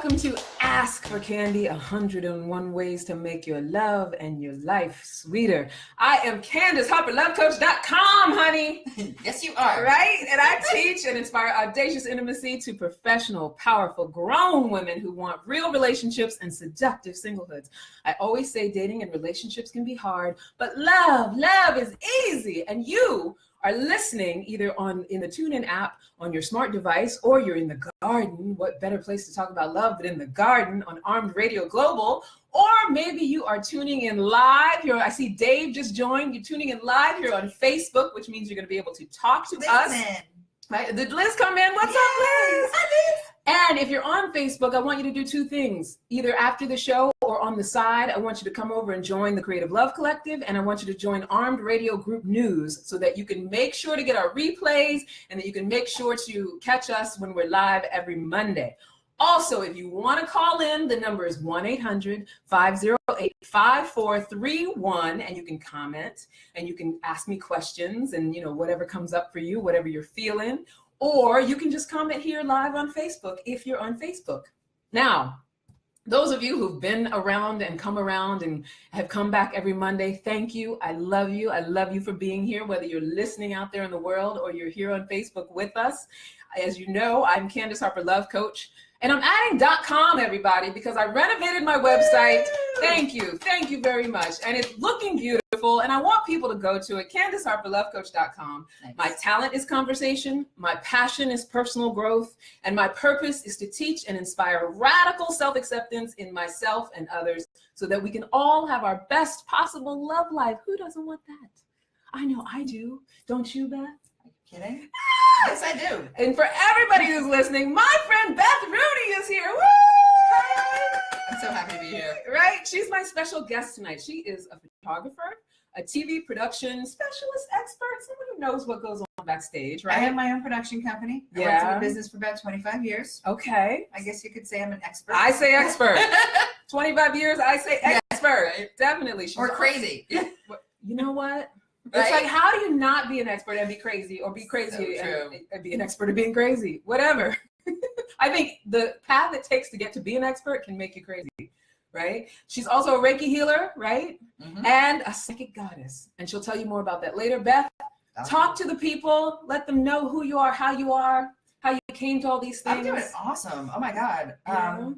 welcome to Ask for Candy, 101 ways to make your love and your life sweeter. I am Candace Harper, lovecoach.com, honey. Yes, you are. Right? And I teach and inspire audacious intimacy to professional, powerful, grown women who want real relationships and seductive singlehoods. I always say dating and relationships can be hard, but love is easy. And you are listening either in the TuneIn app on your smart device, or you're in the garden. What better place to talk about love than in the garden on Armed Radio Global? Or maybe you are tuning in live here. I see Dave just joined. You're tuning in live here on Facebook, which means you're going to be able to talk to us. Right? Did Liz come in? What's up, Liz? Hi, Liz. And if you're on Facebook, I want you to do two things. Either after the show or on the side, I want you to come over and join the Creative Love Collective, and I want you to join Armed Radio Group News so that you can make sure to get our replays and that you can make sure to catch us when we're live every Monday. Also, if you want to call in, the number is 1-800-508-5431, and you can comment and you can ask me questions and, whatever comes up for you, whatever you're feeling. Or you can just comment here live on Facebook if you're on Facebook. Now, those of you who've been around and come around and have come back every Monday, thank you. I love you. I love you for being here, whether you're listening out there in the world or you're here on Facebook with us. As you know, I'm Candace Harper, Love Coach. And I'm adding .com, everybody, because I renovated my website. Thank you. Thank you very much. And it's looking beautiful. And I want people to go to it, CandaceHarperLoveCoach.com. Nice. My talent is conversation. My passion is personal growth. And my purpose is to teach and inspire radical self-acceptance in myself and others so that we can all have our best possible love life. Who doesn't want that? I know I do. Don't you, Beth? Kidding? Yes, I do. And for everybody who's listening, my friend Beth Rooney is here. Woo! I'm so happy to be here. Right? She's my special guest tonight. She is a photographer, a TV production specialist expert, someone who knows what goes on backstage, right? I have my own production company. I worked in the business for about 25 years. Okay. I guess you could say I'm an expert. I say expert. 25 years, I say expert. Yeah, definitely. Or crazy. You know what? It's right? like, how do you not be an expert and be crazy, or be crazy and be an expert at being crazy? Whatever. I think the path it takes to get to be an expert can make you crazy, right? She's also a Reiki healer, right? Mm-hmm. And a psychic goddess. And she'll tell you more about that later. Beth, talk to the people. Let them know who you are, how you came to all these things. I'm doing awesome. Oh, my God. Yeah.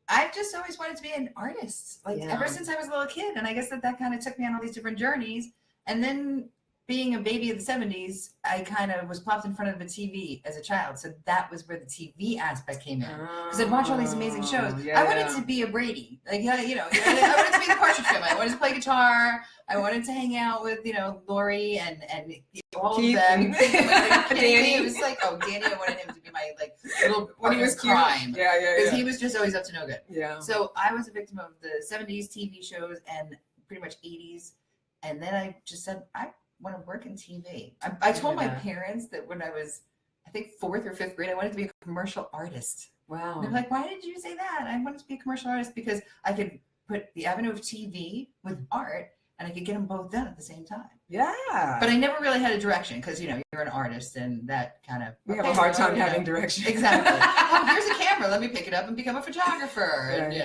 I've just always wanted to be an artist, ever since I was a little kid. And I guess that kind of took me on all these different journeys. And then being a baby of the 70s, I kind of was plopped in front of the TV as a child. So that was where the TV aspect came in. Because I'd watch all these amazing shows. Yeah. I wanted to be a Brady. I wanted to be the Partridge Family. I wanted to play guitar. I wanted to hang out with, Lori and all Keith of them. Danny. It was like, Danny, I wanted him to be my little when he was crime. Yeah. Because he was just always up to no good. Yeah. So I was a victim of the 70s TV shows and pretty much 80s. And then I just said, I want to work in TV. I told my parents that when I was, I think, 4th or 5th grade, I wanted to be a commercial artist. Wow. And they're like, why did you say that? I wanted to be a commercial artist because I could put the avenue of TV with art and I could get them both done at the same time. Yeah. But I never really had a direction because, you're an artist and that kind of... We have a hard time having direction. Exactly. Here's a camera. Let me pick it up and become a photographer. Right.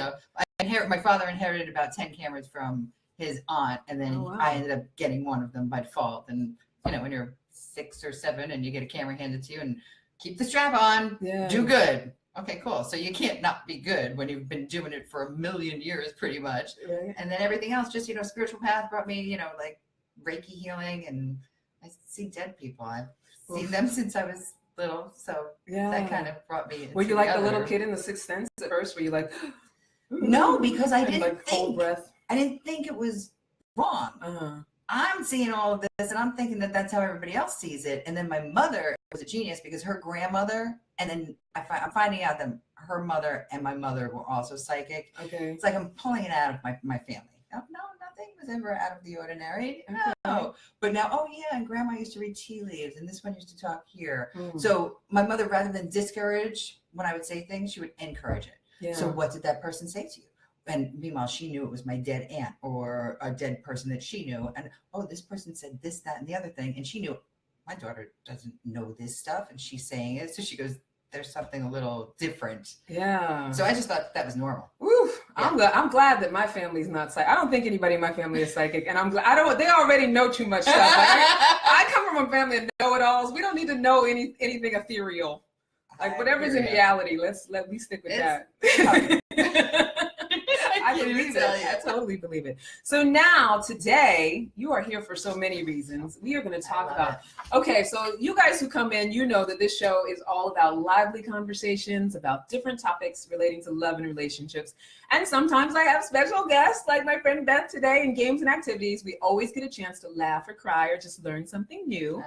And, my father inherited about 10 cameras from his aunt, and then I ended up getting one of them by default. And when you're 6 or 7 and you get a camera handed to you and keep the strap on, do good. Okay, cool. So you can't not be good when you've been doing it for a million years pretty much. Right. And then everything else, just spiritual path brought me like Reiki healing, and I see dead people. I've seen them since I was little, so that kind of brought me into Were you like the little kid in The Sixth Sense at first? Were you like no, because I didn't hold breath. I didn't think it was wrong. I'm seeing all of this and I'm thinking that that's how everybody else sees it. And then my mother was a genius because her grandmother, and then I'm finding out that her mother and my mother were also psychic. Okay. It's like I'm pulling it out of my family. No, nothing was ever out of the ordinary. No. But now, and grandma used to read tea leaves and this one used to talk here. So my mother, rather than discourage when I would say things, she would encourage it. Yeah. So what did that person say to you? And meanwhile, she knew it was my dead aunt or a dead person that she knew. And, this person said this, that, and the other thing. And she knew my daughter doesn't know this stuff. And she's saying it. So she goes, there's something a little different. Yeah. So I just thought that was normal. Oof. Yeah. I'm glad that my family's not psychic. I don't think anybody in my family is psychic, and I'm glad. They already know too much stuff. Like, I come from a family of know-it-alls. We don't need to know anything ethereal. Like whatever's in reality, let me stick with that. I believe it. I totally believe it. So now, today, you are here for so many reasons. We are going to talk about, okay, so you guys who come in, you know that this show is all about lively conversations about different topics relating to love and relationships. And sometimes I have special guests like my friend Beth today in games and activities. We always get a chance to laugh or cry or just learn something new.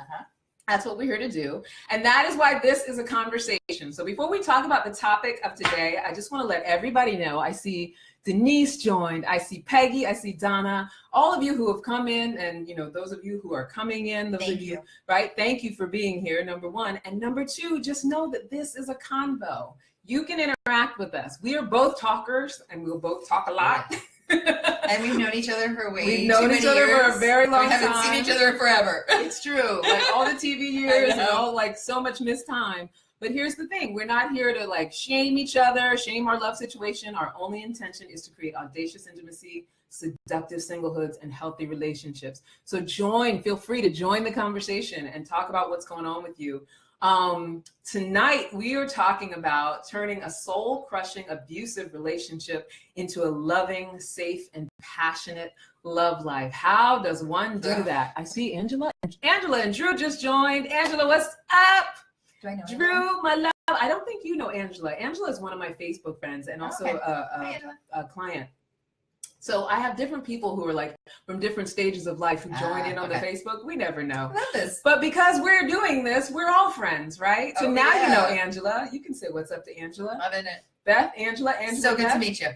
That's what we're here to do. And that is why this is a conversation. So before we talk about the topic of today, I just want to let everybody know, I see Denise joined, I see Peggy, I see Donna, all of you who have come in, and those of you who are coming in, those of you, right? Thank you for being here, number one. And number two, just know that this is a convo. You can interact with us. We are both talkers, and we'll both talk a lot. And we've known each other for We've known each other for a very long time. We haven't seen each other forever. It's true. Like all the TV years and all, like, so much missed time. But here's the thing. We're not here to like shame each other, shame our love situation. Our only intention is to create audacious intimacy, seductive singlehoods, and healthy relationships. So feel free to join the conversation and talk about what's going on with you. Tonight, we are talking about turning a soul-crushing, abusive relationship into a loving, safe, and passionate love life. How does one do that? I see Angela. Angela and Drew just joined. Angela, what's up? Do I know Drew, my love. I don't think you know Angela. Angela is one of my Facebook friends and also a client. So I have different people who are like from different stages of life who join in on the Facebook. We never know. I love this. But because we're doing this, we're all friends, right? So now you know Angela. You can say what's up to Angela. Loving it. Beth, Angela. So good Beth. to meet you.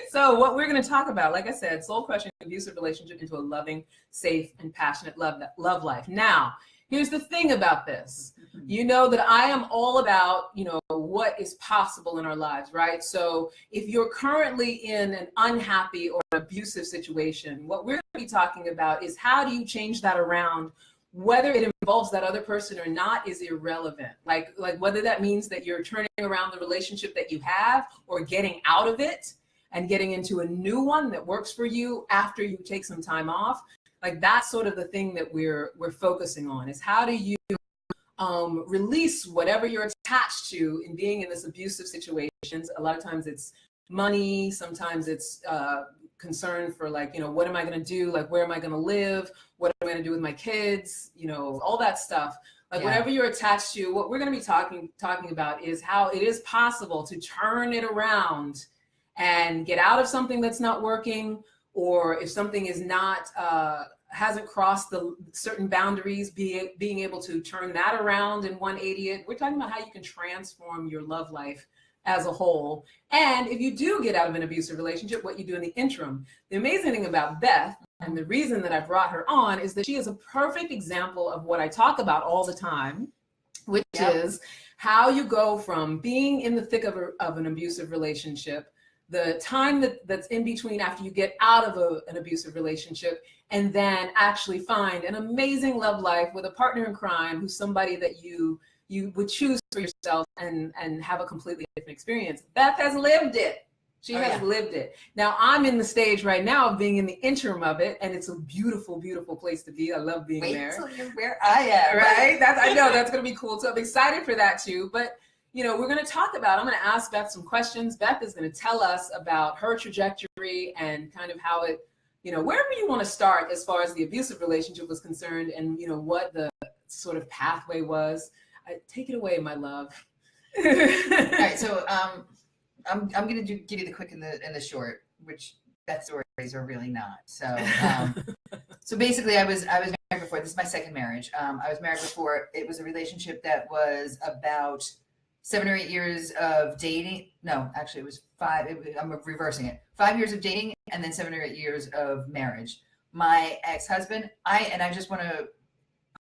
So what we're going to talk about, like I said, soul-crushing abusive relationship into a loving, safe, and passionate love life. Now, here's the thing about this. You know that I am all about, what is possible in our lives, right? So if you're currently in an unhappy or abusive situation, what we're going to be talking about is how do you change that around? Whether it involves that other person or not is irrelevant. Like whether that means that you're turning around the relationship that you have or getting out of it and getting into a new one that works for you after you take some time off. Like that's sort of the thing that we're focusing on, is how do you release whatever you're attached to in being in this abusive situations. A lot of times it's money. Sometimes it's concern for like, what am I going to do? Like, where am I going to live? What am I going to do with my kids? All that stuff. Like whatever you're attached to, what we're going to be talking about is how it is possible to turn it around and get out of something that's not working, or if something is not hasn't crossed the certain boundaries, being able to turn that around in 180. We're talking about how you can transform your love life as a whole. And if you do get out of an abusive relationship, what you do in the interim. The amazing thing about Beth, and the reason that I brought her on, is that she is a perfect example of what I talk about all the time, which is how you go from being in the thick of an abusive relationship, the time that's in between after you get out of an abusive relationship, and then actually find an amazing love life with a partner in crime who's somebody that you would choose for yourself and have a completely different experience. Beth has lived it. She has lived it. Now I'm in the stage right now of being in the interim of it, and it's a beautiful, beautiful place to be. I love being there. Wait till you're where I am. Right? I know that's going to be cool. So I'm excited for that too. But we're going to talk about, I'm going to ask Beth some questions. Beth is going to tell us about her trajectory and kind of how it, wherever you want to start as far as the abusive relationship was concerned, and, what the sort of pathway was. Take it away, my love. All right. So I'm going to give you the quick and the short, which Beth's stories are really not. So so basically I was married before. This is my second marriage. I was married before. It was a relationship that was about 7 or 8 years of dating. No, actually it was 5. I'm reversing it. 5 years of dating and then 7 or 8 years of marriage. My ex-husband, I just want to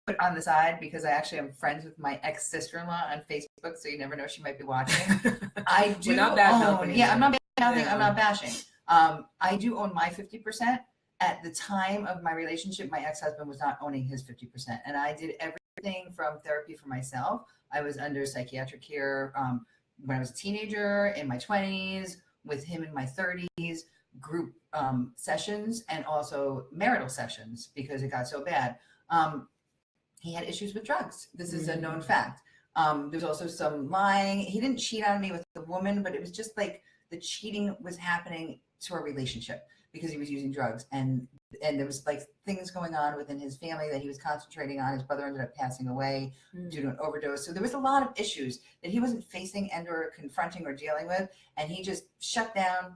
put on the side because I actually am friends with my ex-sister-in-law on Facebook, so you never know, she might be watching. I do not own. Yeah, I'm not bashing. I'm not bashing. I do own my 50%. At the time of my relationship, my ex-husband was not owning his 50%, and I did everything from therapy for myself. I was under psychiatric care when I was a teenager, in my 20s, with him in my 30s, group sessions, and also marital sessions because it got so bad. He had issues with drugs. This is a known fact. There's also some lying. He didn't cheat on me with the woman, but it was just like the cheating was happening to our relationship because he was using drugs. And there was like things going on within his family that he was concentrating on. His brother ended up passing away due to an overdose. So there was a lot of issues that he wasn't facing and or confronting or dealing with. And he just shut down.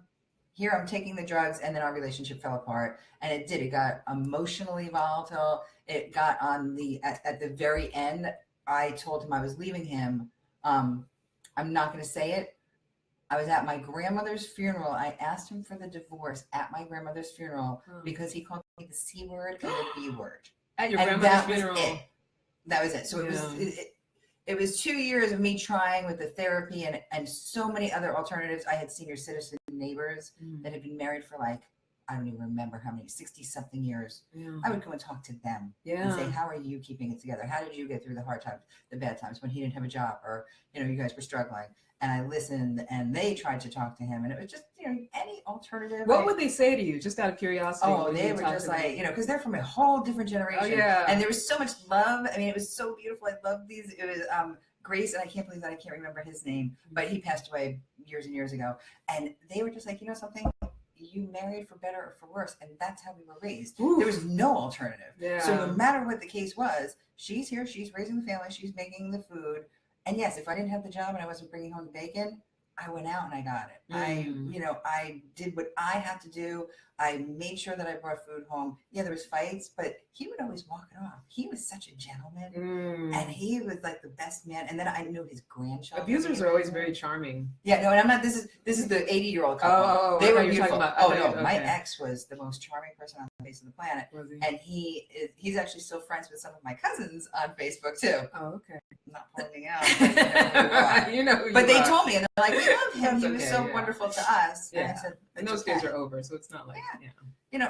Here, I'm taking the drugs, and then our relationship fell apart. And it did. It got emotionally volatile. It got on at the very end, I told him I was leaving him. I'm not going to say it. I was at my grandmother's funeral. I asked him for the divorce at my grandmother's funeral because he called me the C word and the B word. At your grandmother's funeral. That was it. So it was 2 years of me trying with the therapy and so many other alternatives. I had senior citizen neighbors that had been married for like, I don't even remember how many, 60 something years. I would go and talk to them and say, how are you keeping it together? How did you get through the hard times, the bad times when he didn't have a job or, you guys were struggling? And I listened and they tried to talk to him and it was just, any alternative. What would they say to you? Just out of curiosity. Oh, they were just like, because they're from a whole different generation. Oh, yeah. And there was so much love. I mean, it was so beautiful. I love these. It was Grace, and I can't believe that I can't remember his name, but he passed away years and years ago. And they were just like, something? You married for better or for worse, and that's how we were raised. Oof. There was no alternative. Yeah. So no matter what the case was, she's here, she's raising the family, she's making the food. And yes, if I didn't have the job and I wasn't bringing home the bacon, I went out and I got it. I did what I had to do. I made sure that I brought food home. Yeah, there was fights, but he would always walk it off. He was such a gentleman, and he was like the best man. And then I knew his grandchildren. Abusers are always very charming. Yeah, no, and I'm not. This is the 80-year-old couple. They were beautiful. My ex was the most charming person on the face of the planet, and he's actually still friends with some of my cousins on Facebook too. Oh, okay. I'm not pointing out, but they told me, and they're like, "We love him. He was so wonderful to us." Yeah. And I said, and those days are over, so it's not like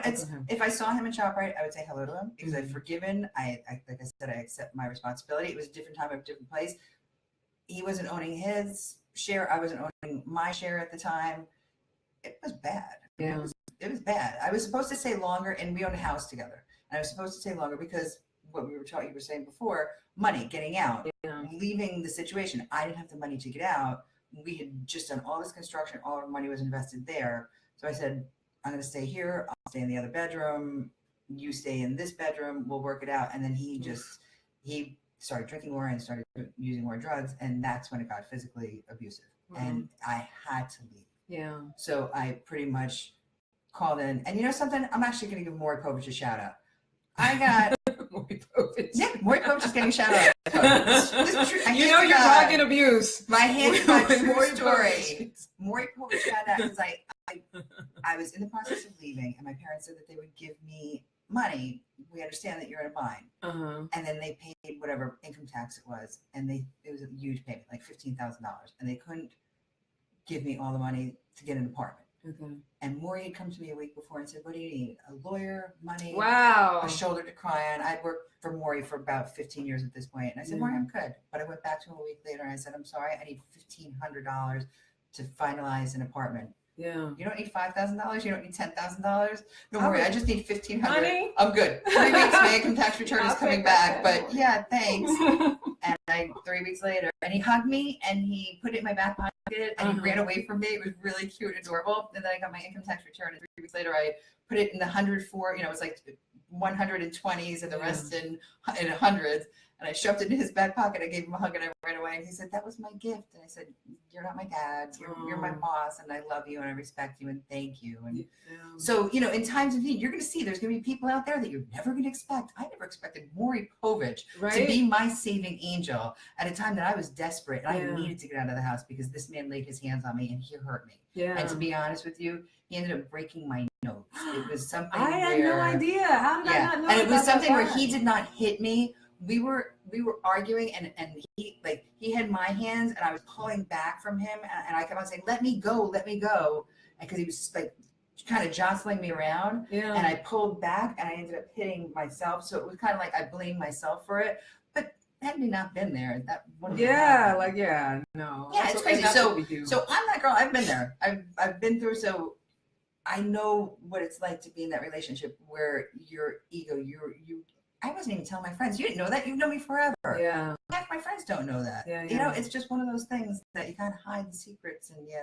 it's if I saw him in ShopRite, I would say hello to him because I've forgiven. I like I said, I accept my responsibility. It was a different time, a different place. He wasn't owning his share. I wasn't owning my share at the time. It was bad. Yeah, it was bad. I was supposed to stay longer, and we owned a house together. And I was supposed to stay longer because what you were saying before, money, getting out, leaving the situation. I didn't have the money to get out. We had just done all this construction. All our money was invested there. So I said, I'm going to stay here. I'll stay in the other bedroom. You stay in this bedroom. We'll work it out. And then he started drinking more and started using more drugs. And that's when it got physically abusive. And I had to leave. Yeah. So I pretty much called in. And something? I'm actually going to give Maury Povich a shout out. I got Maury Povich. Yeah, Maury Povich is getting a shout out. You're talking abuse. My hands is my true story. Maury Povich found out because I was in the process of leaving, and my parents said that they would give me money. We understand that you're in a bind, and then they paid whatever income tax it was, and it was a huge payment, like $15,000, and they couldn't give me all the money to get an apartment. And Maury had come to me a week before and said, what do you need? A lawyer, money, a shoulder to cry on. I'd worked for Maury for about 15 years at this point. And I said, Maury, I'm good. But I went back to him a week later and I said, I'm sorry, I need $1,500 to finalize an apartment. Yeah. You don't need $5,000. You don't need $10,000. Don't worry. I just need $1,500. Honey? I'm good. 3 weeks, my income tax return is coming back. But yeah, thanks. And 3 weeks later, and he hugged me and he put it in my back pocket and he ran away from me. It was really cute and adorable. And then I got my income tax return. And 3 weeks later, I put it in the 104. It was like 120s and the rest in hundreds. And I shoved it in his back pocket. I gave him a hug and I ran away. And he said, that was my gift. And I said, you're not my dad. You're my boss. And I love you and I respect you and thank you. And so, in times of need, you're going to see there's going to be people out there that you're never going to expect. I never expected Maury Povich to be my saving angel at a time that I was desperate. And I needed to get out of the house because this man laid his hands on me and he hurt me. Yeah. And to be honest with you, he ended up breaking my nose. It was something I had no idea. How did I not know? And it was something where he did not hit me. We were arguing and he had my hands and I was pulling back from him and I kept on saying, let me go. Because he was like kind of jostling me around and I pulled back and I ended up hitting myself. So it was kind of like I blamed myself for it. But had we not been there, that wouldn't have Yeah, happened. like, yeah, no. Yeah, That's it's what- and crazy. that's what we do. So I'm that girl. I've been there. I've been through. So I know what it's like to be in that relationship where your ego, I wasn't even telling my friends. You didn't know that. You've known me forever. Yeah. Half my friends don't know that. Yeah, You know, yeah. it's just one of those things that you kind of hide the secrets and you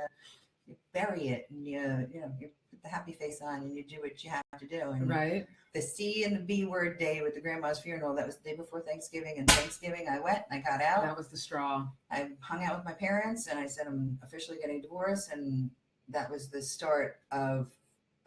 bury it and you put the happy face on and you do what you have to do. And Right. the C and the B word day with the grandma's funeral, that was the day before Thanksgiving. And Thanksgiving, I went and I got out. That was the straw. I hung out with my parents and I said, I'm officially getting a divorce. And that was the start of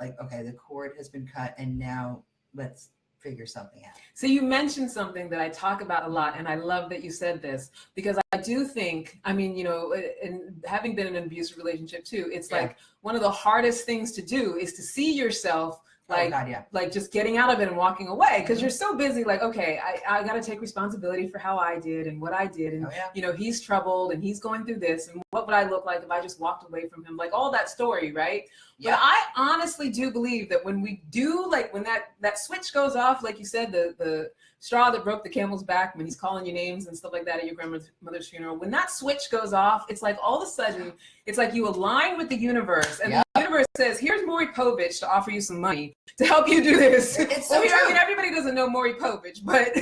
like, okay, the cord has been cut and now let's figure something out. So you mentioned something that I talk about a lot, and I love that you said this, because I do think, I mean, you know, and having been in an abusive relationship too, it's like one of the hardest things to do is to see yourself like, like just getting out of it and walking away, because you're so busy like, okay, I got to take responsibility for how I did and what I did. And, you know, he's troubled and he's going through this. And what would I look like if I just walked away from him? Like all that story, right? But I honestly do believe that when we do, like when that switch goes off, like you said, the straw that broke the camel's back, when he's calling you names and stuff like that at your grandmother's funeral, when that switch goes off, it's like all of a sudden, it's like you align with the universe, and the universe says, here's Maury Povich to offer you some money to help you do this. It's so true. true. I mean, everybody doesn't know Maury Povich, but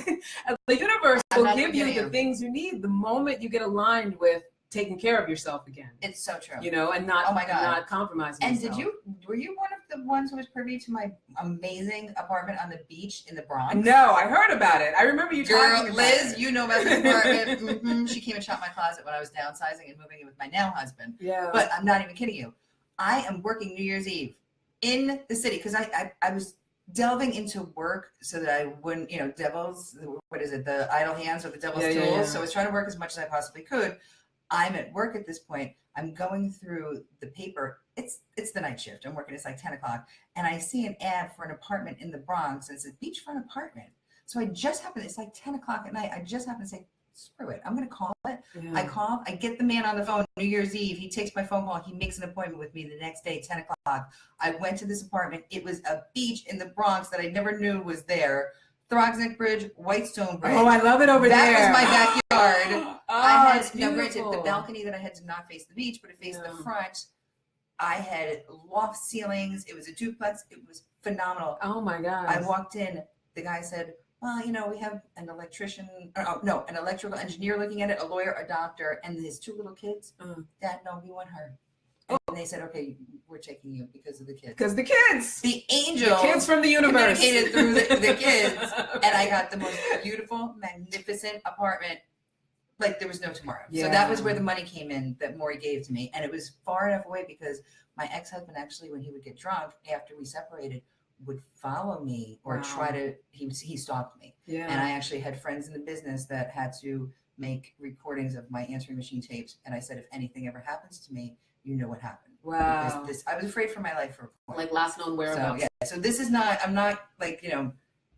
the universe will give you the things you need the moment you get aligned with taking care of yourself again. It's so true. You know, and not, not compromising And yourself. were you one of the ones who was privy to my amazing apartment on the beach in the Bronx? No, I heard about it. I remember you talking about Liz, it. you know about the apartment. She came and shot my closet when I was downsizing and moving in with my now husband. Yeah. But I'm not even kidding you. I am working New Year's Eve in the city because I was delving into work so that I wouldn't, you know, the idle hands or the devil's tools. Yeah. So I was trying to work as much as I possibly could. I'm at work at this point. I'm going through the paper. It's the night shift. I'm working. It's like 10 o'clock. And I see an ad for an apartment in the Bronx. And it's a beachfront apartment. So I just happened, it's like 10 o'clock at night. I just happened to say, screw it. I'm going to call it. Yeah. I call, I get the man on the phone New Year's Eve. He takes my phone call. He makes an appointment with me the next day, 10 o'clock. I went to this apartment. It was a beach in the Bronx that I never knew was there. Throgsneck Bridge, Whitestone Bridge. Oh, I love it over there. That was my backyard. I had, now granted, the balcony that I had did not face the beach, but it faced the front. I had loft ceilings. It was a duplex. It was phenomenal. Oh my God. I walked in. The guy said, well, you know, we have an electrician, an electrical engineer looking at it, a lawyer, a doctor, and his two little kids. Dad, no, we want her. And they said, okay, we're taking you because of the kids. Because the kids. The angels. The kids from the universe. Communicated through the kids. And I got the most beautiful, magnificent apartment. Like there was no tomorrow. Yeah. So that was where the money came in that Maury gave to me. And it was far enough away because my ex-husband actually, when he would get drunk after we separated, would follow me or try to, he stalked me. Yeah. And I actually had friends in the business that had to make recordings of my answering machine tapes. And I said, if anything ever happens to me, you know what happened. Wow. Because I was afraid for my life for a while. Like last known whereabouts. So, yeah. So this is not, I'm not like, you know,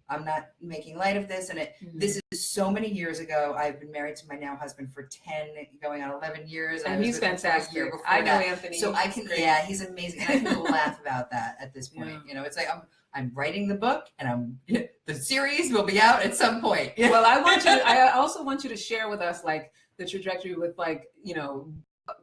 I'm not making light of this. And this is so many years ago. I've been married to my now husband for 10, going on 11 years. And he's fantastic. I know Anthony. So I can, he's amazing. And I can laugh about that at this point. You know, it's like I'm writing the book and the series will be out at some point. Well, I also want you to share with us like the trajectory with like, you know,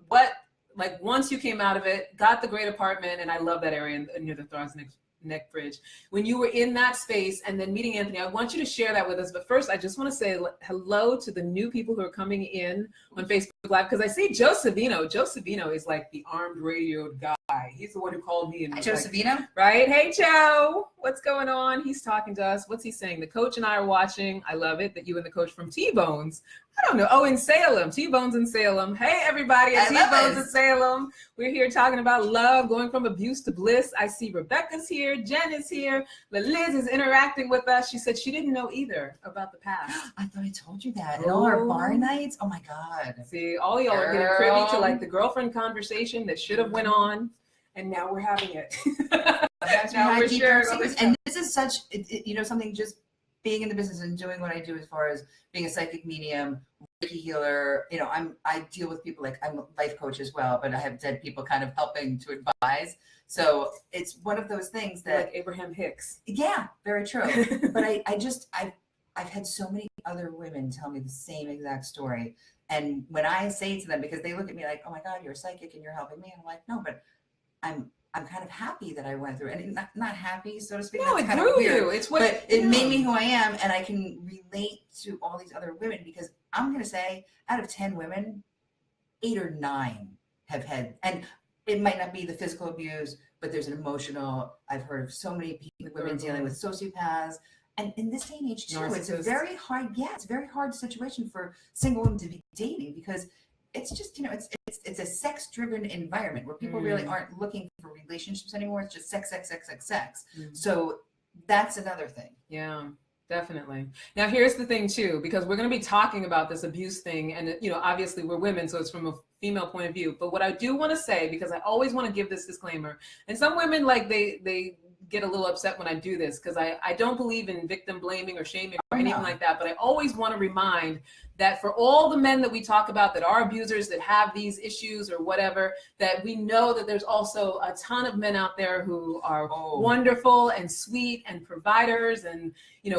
what, like once you came out of it, got the great apartment, and I love that area near the Throgsneck Bridge. When you were in that space and then meeting Anthony, I want you to share that with us. But first, I just want to say hello to the new people who are coming in on Facebook Live, because I see Joe Savino. Joe Savino is like the armed radioed guy. He's the one who called me. And Joe Savino? Right? Hey, Joe. What's going on? He's talking to us. What's he saying? The coach and I are watching. I love it that you and the coach from T-Bones. I don't know. Oh, in Salem. T-Bones in Salem. Hey, everybody at T-Bones in Salem. We're here talking about love, going from abuse to bliss. I see Rebecca's here. Jen is here. Liz is interacting with us. She said she didn't know either about the past. I thought I told you that. And all our bar nights. Oh, my God. See, all y'all are getting privy to like the girlfriend conversation that should have went on. And now we're having it. Now we're sharing secrets. And this is such, you know, something just being in the business and doing what I do as far as being a psychic medium, Reiki healer. You know, I deal with people like I'm a life coach as well, but I have dead people kind of helping to advise. So it's one of those things that like Abraham Hicks. Yeah, very true. But I've had so many other women tell me the same exact story. And when I say to them, because they look at me like, oh my God, you're a psychic and you're helping me. I'm like, no, but I'm kind of happy that I went through it. And not happy, so to speak. No, That's it kind grew of weird. you. It's what, but it made me who I am, and I can relate to all these other women, because I'm going to say out of 10 women, 8 or 9 have had, and it might not be the physical abuse, but there's an emotional. I've heard of so many women dealing with sociopaths. And in this day and age too, it's a very hard, it's a very hard situation for single women to be dating, because it's just, it's a sex-driven environment where people really aren't looking for relationships anymore. It's just sex. So that's another thing. Yeah, definitely. Now, here's the thing too, because we're going to be talking about this abuse thing, and obviously we're women, so it's from a female point of view. But what I do want to say, because I always want to give this disclaimer, and some women they get a little upset when I do this, because I don't believe in victim blaming or shaming or anything like that, but I always want to remind that for all the men that we talk about that are abusers, that have these issues or whatever, that we know that there's also a ton of men out there who are wonderful and sweet and providers and,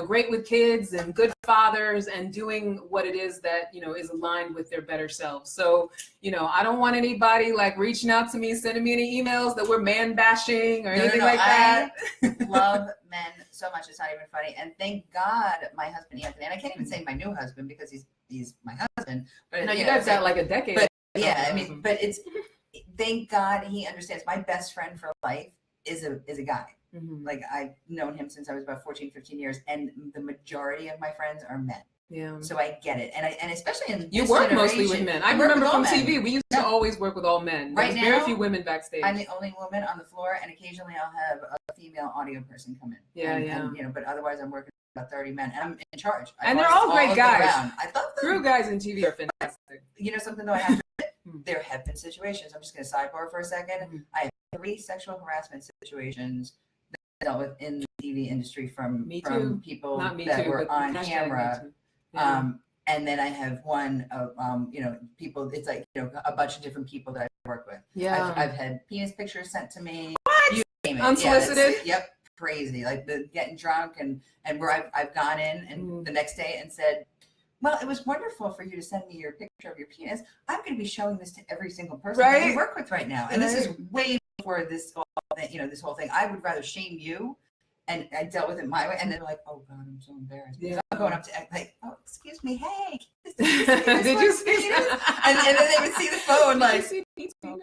great with kids and good fathers and doing what it is that, is aligned with their better selves. So, I don't want anybody like reaching out to me, sending me any emails that we're man bashing or anything like that. I love men so much. It's not even funny. And thank God my husband, Anthony, and I can't even say my new husband because he's my husband. But no, you guys got like a decade. But yeah, I mean, but it's, thank God he understands. My best friend for life is a guy. Like I've known him since I was about 14, 15 years, and the majority of my friends are men. Yeah. So I get it. And especially in you work mostly with men. I remember from TV, we used to always work with all men. There's very few women backstage. I'm the only woman on the floor, and occasionally I'll have a female audio person come in. Yeah, and, but otherwise I'm working with about 30 men, and I'm in charge. And they're all great guys. I love them. Crew guys in TV are fantastic. Something though, I have to admit, there have been situations. I'm just going to sidebar for a second. I have 3 sexual harassment situations that I dealt with in the TV industry from people that were on camera. And then I have one of, people, it's like, a bunch of different people that I work with. Yeah. I've had penis pictures sent to me. What? Unsolicited? Yep. Crazy. Like the getting drunk and where I've gone in and the next day and said, well, it was wonderful for you to send me your picture of your penis. I'm going to be showing this to every single person that I work with right now. And this is way before this whole thing. I would rather shame you. And I dealt with it my way, and then they're like, "Oh God, I'm so embarrassed." Yeah. I'm going up to like, "Oh, excuse me, hey, did you see this?" And then they would see the phone like, "Oh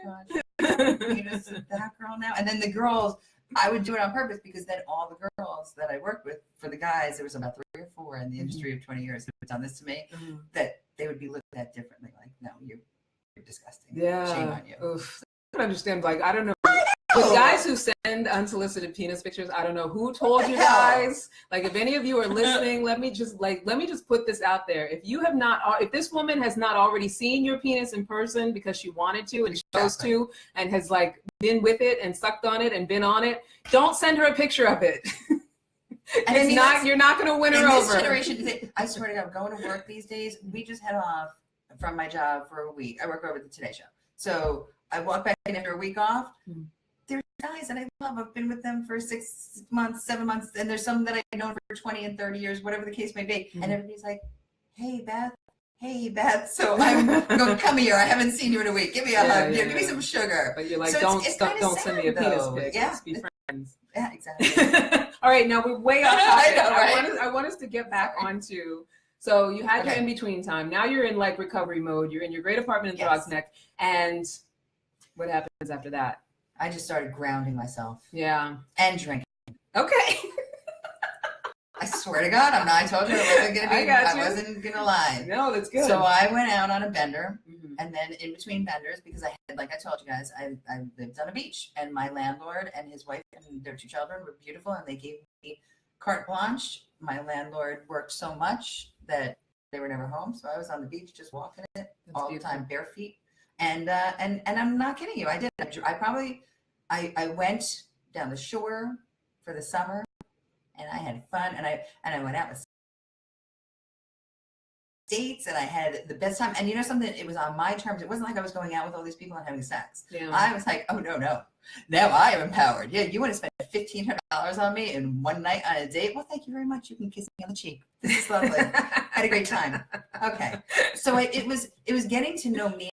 God, penis, that girl now." And then the girls, I would do it on purpose, because then all the girls that I worked with, for the guys, there was about 3 or 4 in the industry of 20 years that have done this to me, that they would be looked at differently. Like, no, you're disgusting. Yeah, shame on you. Oof. I don't understand. Like, I don't know. The guys who send unsolicited penis pictures, I don't know who told you guys. Like, if any of you are listening, let me just put this out there. If this woman has not already seen your penis in person because she wanted to and chose to and has like been with it and sucked on it and been on it, don't send her a picture of it. And you're not going to win her over. This generation, I swear to God, I'm going to work these days. We just head off from my job for a week. I work over at the Today Show. So I walk back in after a week off. There's guys that I love. I've been with them for 6 months, 7 months, and there's some that I've known for 20 and 30 years, whatever the case may be. And everybody's like, hey, Beth. Hey, Beth. So I'm going, come here. I haven't seen you in a week. Give me a hug. Give me some sugar. But you're like, so don't send me a penis pic. Yeah. Let's be friends. Yeah, exactly. All right, now we're way off topic. I know, right? I want us to get back onto, so you had your in-between time. Now you're in like recovery mode. You're in your great apartment in Throgs Neck. And what happens after that? I just started grounding myself. Yeah. And drinking. Okay. I swear to God, I told you I wasn't going to lie. No, that's good. So I went out on a bender, and then in between benders, because I had, like I told you guys, I lived on a beach, and my landlord and his wife and their 2 children were beautiful, and they gave me carte blanche. My landlord worked so much that they were never home, so I was on the beach just walking it all the time, bare feet. And I'm not kidding you. I did. I went down the shore for the summer, and I had fun. And I went out with dates, and I had the best time. And you know something? It was on my terms. It wasn't like I was going out with all these people and having sex. Yeah. I was like, oh no, Now I am empowered. Yeah, you want to spend $1,500 on me in one night on a date? Well, thank you very much. You can kiss me on the cheek. This is lovely. Had a great time. Okay. So it was getting to know me